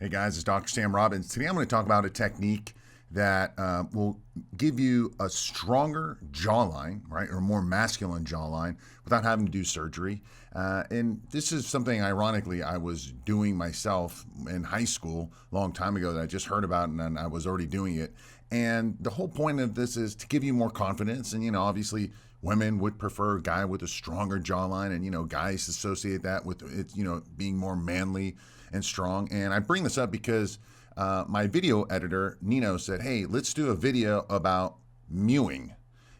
Hey guys, it's Dr. Sam Robbins. Today I'm going to talk about a technique that will give you a stronger jawline, right, or more masculine jawline without having to do surgery. And this is something, ironically, I was doing myself in high school a long time ago that I just heard about, and then I was already doing it. And the whole point of this is to give you more confidence. And, obviously, women would prefer a guy with a stronger jawline, and, guys associate that with it, being more manly and strong. And I bring this up because my video editor, Nino, said, hey, let's do a video about mewing.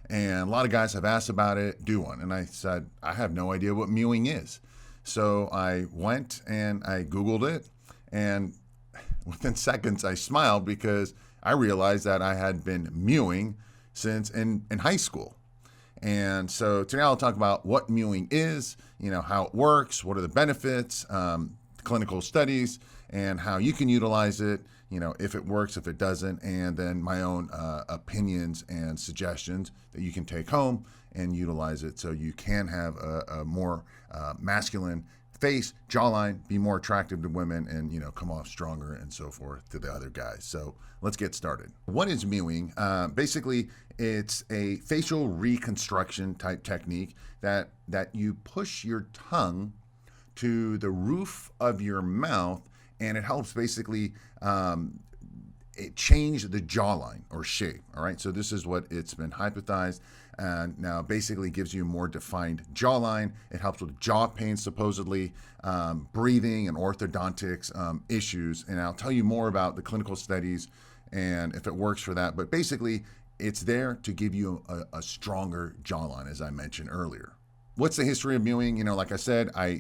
And a lot of guys have asked about it, do one. And I said, I have no idea what mewing is. So I went and I Googled it. And within seconds, I smiled because I realized that I had been mewing since in high school. And so today I'll talk about what mewing is, how it works, what are the benefits, clinical studies, and how you can utilize it, if it works, if it doesn't, and then my own opinions and suggestions that you can take home and utilize it so you can have a more masculine face, jawline, be more attractive to women, and come off stronger and so forth to the other guys. So let's get started. What is mewing? Basically, it's a facial reconstruction type technique that you push your tongue to the roof of your mouth, and it helps basically change the jawline or shape. All right, so this is what it's been hypothesized, and now basically gives you a more defined jawline. It helps with jaw pain, supposedly, breathing and orthodontics issues, and I'll tell you more about the clinical studies and if it works for that. But basically, it's there to give you a stronger jawline, as I mentioned earlier. What's the history of mewing? Like I said, I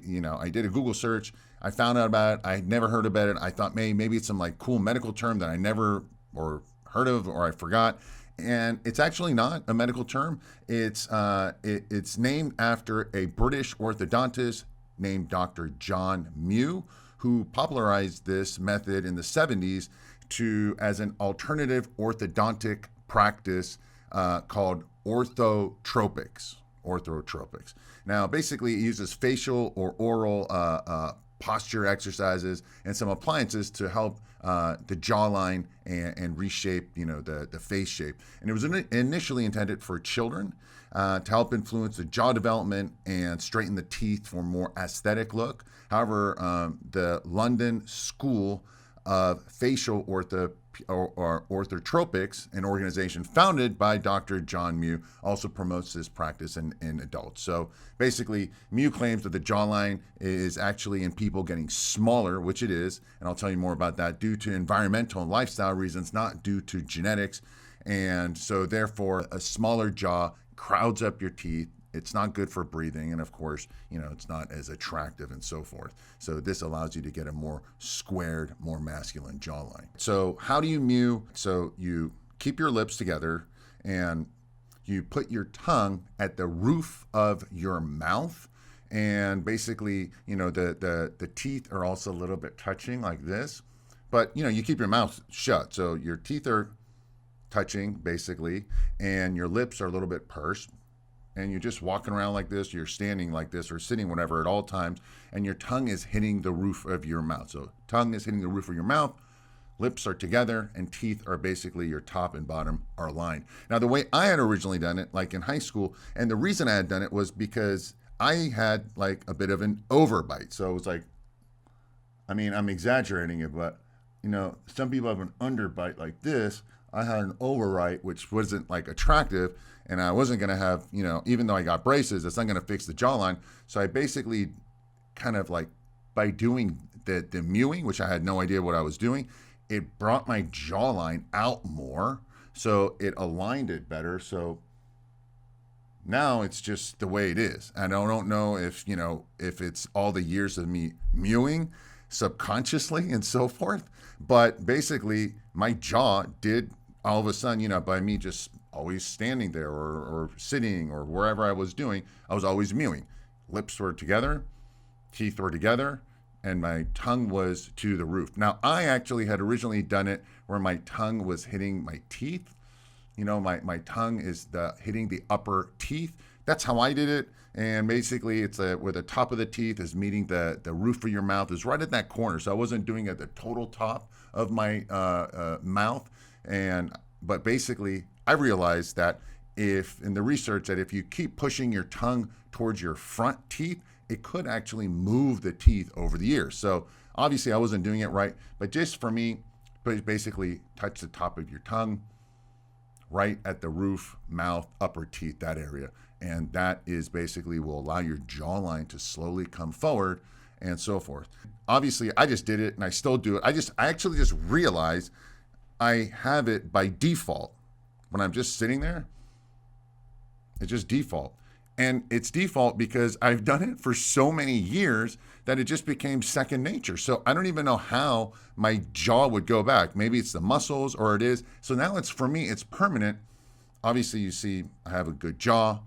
did a Google search. I found out about it. I had never heard about it. I thought maybe it's some like cool medical term that I never or heard of or I forgot. And it's actually not a medical term. It's named after a British orthodontist named Dr. John Mew, who popularized this method in the 70s as an alternative orthodontic practice called orthotropics. Now, basically, it uses facial or oral posture exercises and some appliances to help the jawline and reshape, the face shape. And it was initially intended for children to help influence the jaw development and straighten the teeth for a more aesthetic look. However, the London School of Facial Orthotropics, an organization founded by Dr. John Mew, also promotes this practice in adults. So basically, Mew claims that the jawline is actually in people getting smaller, which it is, and I'll tell you more about that, due to environmental and lifestyle reasons, not due to genetics. And so therefore, a smaller jaw crowds up your teeth. It's not good for breathing, and of course, it's not as attractive and so forth. So this allows you to get a more squared, more masculine jawline. So how do you mew? So you keep your lips together and you put your tongue at the roof of your mouth, and basically, the teeth are also a little bit touching like this, but you keep your mouth shut. So your teeth are touching basically, and your lips are a little bit pursed. And you're just walking around like this, you're standing like this, or sitting, whatever, at all times, and your tongue is hitting the roof of your mouth. So tongue is hitting the roof of your mouth, lips are together, and teeth are basically your top and bottom are aligned. Now, the way I had originally done it, like in high school, and the reason I had done it was because I had like a bit of an overbite. So it was like, I'm exaggerating it, but some people have an underbite like this. I had an overbite, which wasn't like attractive, and I wasn't going to have, even though I got braces, it's not going to fix the jawline. So I basically kind of like, by doing the mewing, which I had no idea what I was doing, it brought my jawline out more. So it aligned it better. So now it's just the way it is. And I don't know if it's all the years of me mewing subconsciously and so forth, but basically my jaw did all of a sudden, by me just always standing there or sitting or wherever I was doing, I was always mewing. Lips were together, teeth were together, and my tongue was to the roof. Now, I actually had originally done it where my tongue was hitting my teeth. My tongue is hitting the upper teeth that's how I did it. And basically, it's where the top of the teeth is meeting the roof of your mouth is right at that corner. So I wasn't doing it at the total top of my mouth. But basically, I realized that in the research that if you keep pushing your tongue towards your front teeth, it could actually move the teeth over the ears. So obviously, I wasn't doing it right. But just for me, basically touch the top of your tongue right at the roof, mouth, upper teeth, that area. And that is basically will allow your jawline to slowly come forward and so forth. Obviously, I just did it and I still do it. I actually just realized I have it by default. When I'm just sitting there, it's just default. And it's default because I've done it for so many years that it just became second nature. So I don't even know how my jaw would go back. Maybe it's the muscles or it is. So now for me, it's permanent. Obviously, you see I have a good jaw.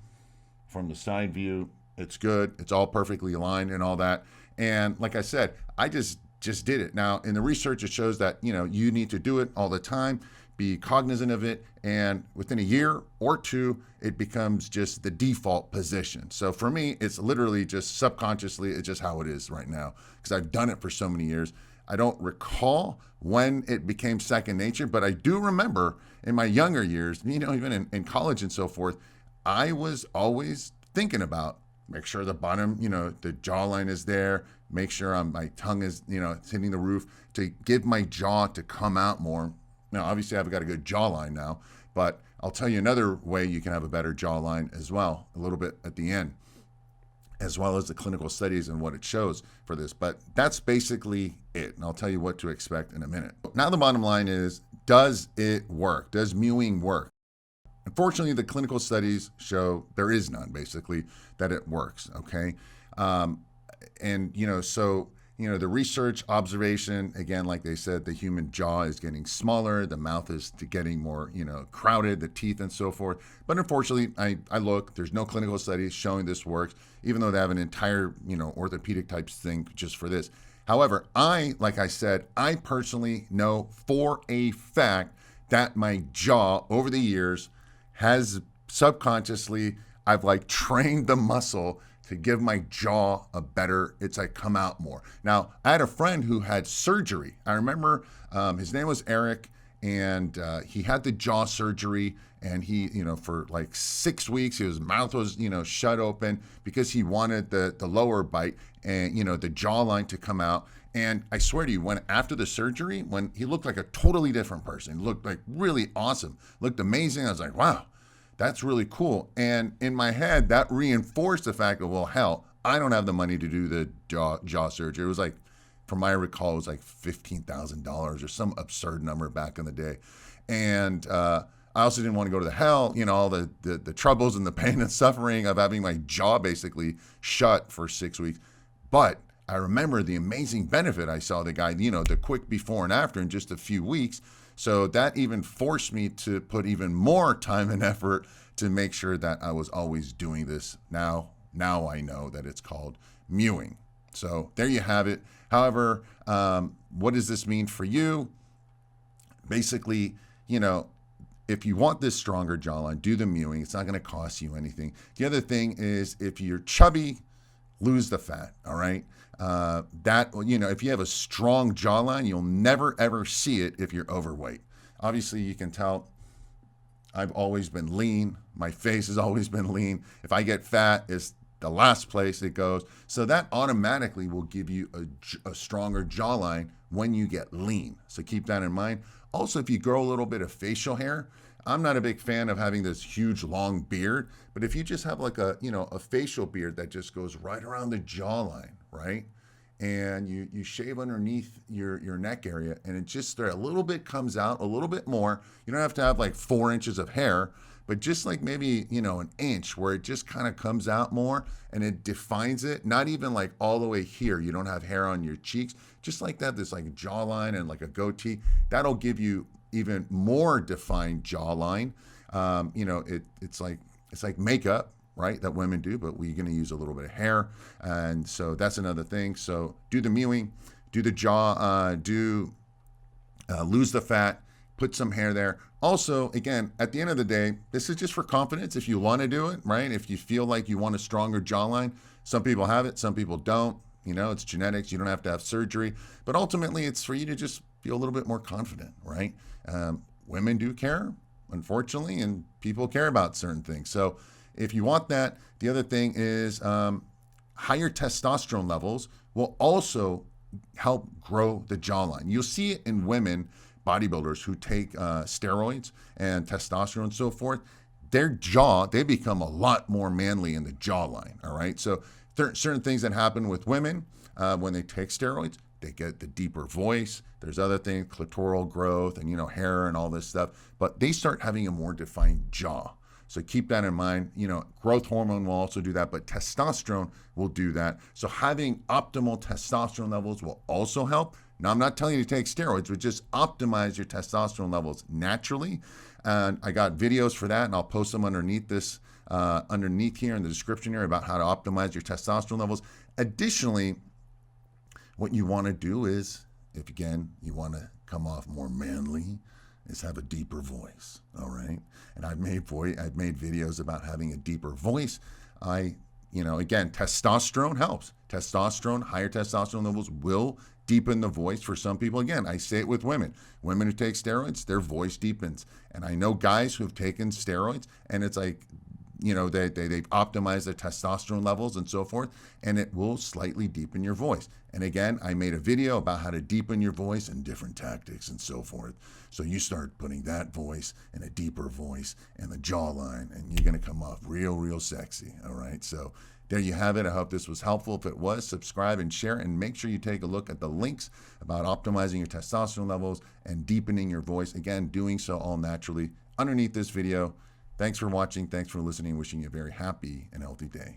From the side view, it's good. It's all perfectly aligned and all that. And like I said, I just did it. Now, in the research, it shows that, you need to do it all the time, be cognizant of it, and within a year or two, it becomes just the default position. So for me, it's literally just subconsciously, it's just how it is right now because I've done it for so many years. I don't recall when it became second nature, but I do remember in my younger years, even in college and so forth, I was always thinking about make sure the bottom, the jawline is there, make sure my tongue is, it's hitting the roof to give my jaw to come out more. Now, obviously, I've got a good jawline now, but I'll tell you another way you can have a better jawline as well, a little bit at the end, as well as the clinical studies and what it shows for this. But that's basically it, and I'll tell you what to expect in a minute. Now, the bottom line is, does it work? Does mewing work? Unfortunately, the clinical studies show there is none, basically, that it works, okay? The research observation, again, like they said, the human jaw is getting smaller, the mouth is getting more, crowded, the teeth and so forth. But unfortunately, I look, there's no clinical studies showing this works, even though they have an entire, orthopedic type thing just for this. However, like I said, I personally know for a fact that my jaw over the years has subconsciously, I've trained the muscle to give my jaw it's come out more. Now, I had a friend who had surgery. I remember his name was Eric, and he had the jaw surgery, and he, for 6 weeks, his mouth was, shut open because he wanted the lower bite and, the jawline to come out. And I swear to you, when after the surgery, when he looked like a totally different person, he looked really awesome, looked amazing. I was like, wow, that's really cool. And in my head, that reinforced the fact of, well, hell, I don't have the money to do the jaw surgery. It was from my recall, it was $15,000 or some absurd number back in the day. And I also didn't want to go to the hell, all the troubles and the pain and suffering of having my jaw basically shut for 6 weeks. But I remember the amazing benefit I saw the guy, the quick before and after in just a few weeks. So that even forced me to put even more time and effort to make sure that I was always doing this. Now I know that it's called mewing. So there you have it. However, what does this mean for you? Basically, if you want this stronger jawline, do the mewing. It's not going to cost you anything. The other thing is if you're chubby, lose the fat, all right? If you have a strong jawline, you'll never, ever see it if you're overweight. Obviously, you can tell I've always been lean. My face has always been lean. If I get fat, it's the last place it goes. So that automatically will give you a stronger jawline when you get lean. So keep that in mind. Also, if you grow a little bit of facial hair, I'm not a big fan of having this huge long beard, but if you just have a facial beard that just goes right around the jawline, right? And you shave underneath your neck area and it just there a little bit comes out a little bit more. You don't have to have 4 inches of hair, but just maybe, an inch where it just kind of comes out more and it defines it. Not even all the way here. You don't have hair on your cheeks, just that, this jawline and a goatee. That'll give you even more defined jawline. It's like makeup, right, that women do, but we're going to use a little bit of hair. And so that's another thing. So do the mewing, do the jaw, lose the fat, put some hair there. Also, again, at the end of the day, this is just for confidence. If you want to do it, right? If you feel like you want a stronger jawline, some people have it, some people don't. You know, it's genetics. You don't have to have surgery. But ultimately, it's for you to just feel a little bit more confident, right? Women do care, unfortunately, and people care about certain things. So if you want that, the other thing is higher testosterone levels will also help grow the jawline. You'll see it in women bodybuilders who take steroids and testosterone and so forth. Their jaw, they become a lot more manly in the jawline, all right? So certain things that happen with women when they take steroids, they get the deeper voice. There's other things, clitoral growth and, you know, hair and all this stuff, but they start having a more defined jaw. So keep that in mind. You know, growth hormone will also do that, but testosterone will do that. So having optimal testosterone levels will also help. Now, I'm not telling you to take steroids, but just optimize your testosterone levels naturally. And I got videos for that, and I'll post them underneath this, underneath here in the description area about how to optimize your testosterone levels. Additionally, what you want to do is, if again, you want to come off more manly, is have a deeper voice, all right? And I've made videos about having a deeper voice. Again, testosterone helps. Testosterone, higher testosterone levels will deepen the voice for some people. Again, I say it with women. Women who take steroids, their voice deepens. And I know guys who've taken steroids, and it's like, you know, they've optimized their testosterone levels and so forth, and it will slightly deepen your voice. And again, I made a video about how to deepen your voice and different tactics and so forth. So you start putting that voice and a deeper voice and the jawline, and you're going to come off real, real sexy. All right. So there you have it. I hope this was helpful. If it was, subscribe and share, and make sure you take a look at the links about optimizing your testosterone levels and deepening your voice. Again, doing so all naturally underneath this video. Thanks for watching. Thanks for listening. Wishing you a very happy and healthy day.